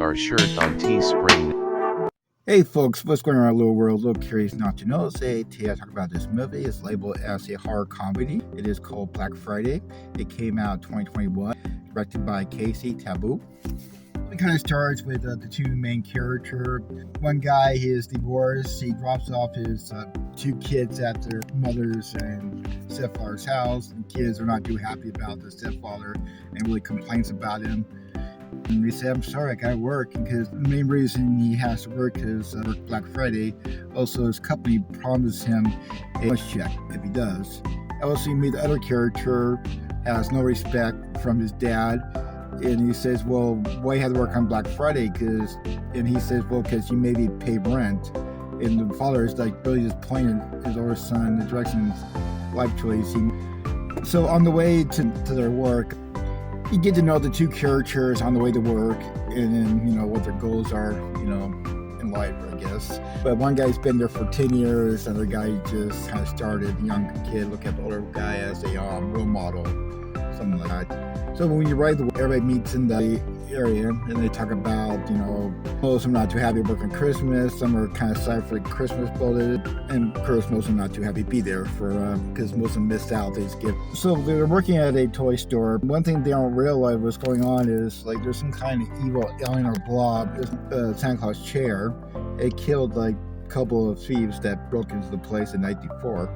our shirt on Teespring. Hey folks, what's going on in our little world? Little curious not to know. Today I talk about this movie. It's labeled as a horror comedy. It is called Black Friday. It came out 2021, directed by Casey Tebo. It kind of starts with the two main characters. One guy, he is divorced. He drops off his two kids at their mother's and stepfather's house. The kids are not too happy about the stepfather and really complains about him. And he said, I'm sorry, I gotta work, because the main reason he has to work is Black Friday. Also, his company promised him a bonus check if he does. Also, you meet the other character, has no respect from his dad, and he says, well, why you have to work on Black Friday? And he says, well, because you maybe pay rent. And the father is like really just pointing his older son in the direction of life choice. So on the way to their work, you get to know the two characters on the way to work, and then, what their goals are, in life, I guess. But one guy's been there for 10 years, the other guy just kind of started, young kid, look at the older guy as a role model, something like that. So when you ride everybody meets in the area, and they talk about, most of them not too happy working Christmas, some are kind of sad for Christmas bloated, and of course most of them not too happy to be there for because most of them missed out. They skip. So they're working at a toy store. One thing they don't realize what's going on is there's some kind of evil alien or blob. There's Santa Claus chair. It killed a couple of thieves that broke into the place the night before.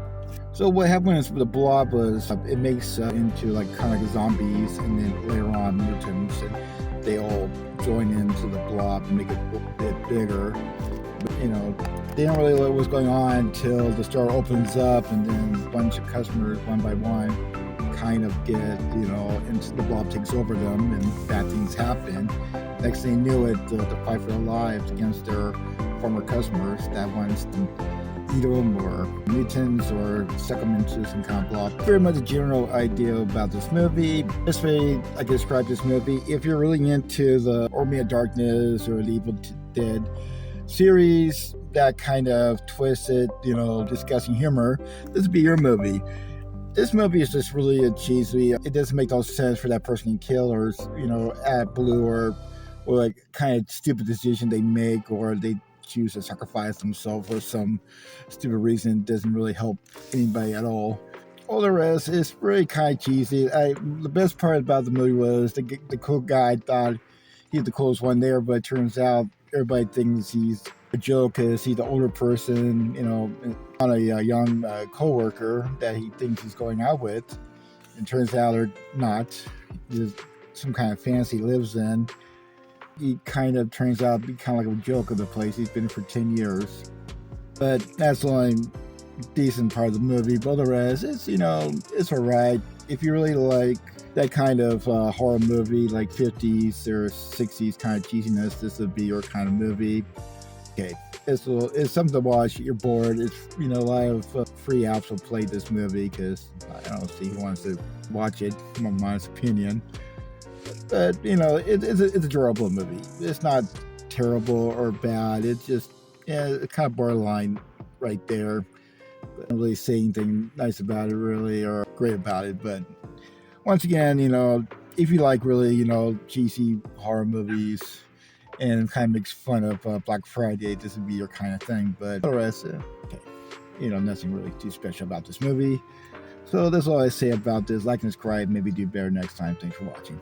So what happened is the blob was it makes into kind of like zombies, and then later on mutants, and they all join into the blob and make it a bit bigger. But, they don't really know what's going on until the store opens up, and then a bunch of customers, one by one, kind of get, into the blob takes over them, and bad things happen. Next thing you knew it, the fight for their lives against their former customers that wants to eat them or mutants or suck them into some kind of blob. Very much a general idea about this movie. This way I can describe this movie. If you're really into the Army of Darkness or the Evil Dead series, that kind of twisted, discussing humor, this would be your movie. This movie is just really a cheesy. It doesn't make no sense for that person to kill, or act blue, or kind of stupid decision they make, or they choose to sacrifice themselves for some stupid reason. Doesn't really help anybody at all. All the rest is really kind of cheesy. The best part about the movie was the cool guy thought he's the coolest one there, but it turns out everybody thinks he's a joke because he's the older person, on a young co-worker that he thinks he's going out with. It turns out they're not. There's some kind of fantasy he lives in. He kind of turns out to be kind of like a joke of the place. He's been for 10 years. But that's the only decent part of the movie. But the rest, it's alright. If you really like that kind of horror movie, like 50s or 60s kind of cheesiness, this would be your kind of movie. Okay, it's something to watch. You're bored. It's, a lot of free apps will play this movie because I don't see who wants to watch it, in my honest opinion. But, it's a durable movie. It's not terrible or bad. It's just, it's kind of borderline right there. I don't really say anything nice about it, really, or great about it. But once again, if you like really, cheesy horror movies and kind of makes fun of Black Friday, this would be your kind of thing. But the rest, okay. Nothing really too special about this movie. So that's all I say about this. Like and subscribe. Maybe do better next time. Thanks for watching.